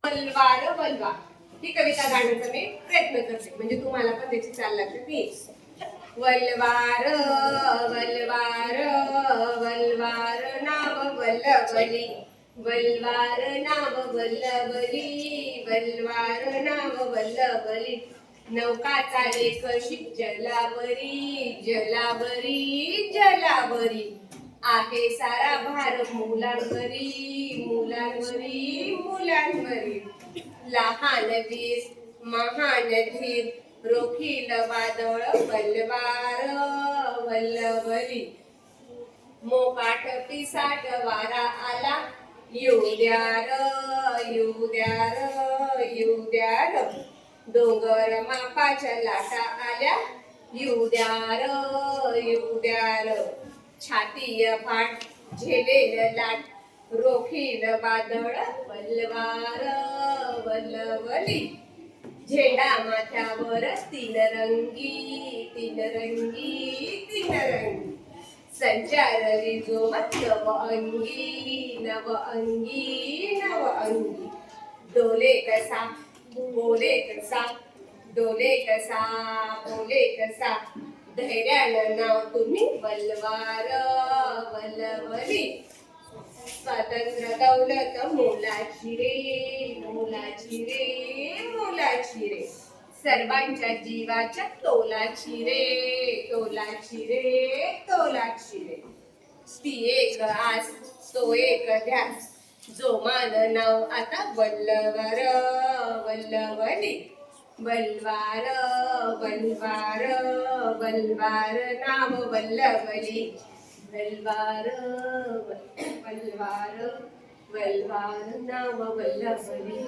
वल्वार vulva ही कविता गाण्याचा मी प्रयत्न करते म्हणजे तुम्हाला पण त्याची चाल लागते ती वल्वार वल्वार वल्वार नाव वल्लवली वल्वार नाव वल्लवली वल्वार नाव वल्लवली नौका चाले कशी जलावरी जलावरी जलावरी आहे सारा भार मुलांवरी मुलांवरी मुलांवरी लहान वीर महान धीर रोखील वादळ वल्वार वल्लवली मोकाट पिसाट वारा आला येऊ द्या डोंगर मापाच्या लाटा आल्या येऊ द्या छातीय फाट झेलेल लाट रोखील वादळ वल्वार वल्लवली झेंडा माथ्यावर तीन रंगी संचारली जोमत नव अंगी डोले कसा बोले कसा धैर्यानं नाव तुम्ही वल्वार वल्लवली स्वातंत्र्य दौलत मोलाची रे सर्वांच्या जीवाच्या तोलाची रे ती एक आस तो एक ध्यास जो मान नाव आता वल्लवार वल्लवली वल्वार नाव वल्लवली वल्वार नाव वल्लवली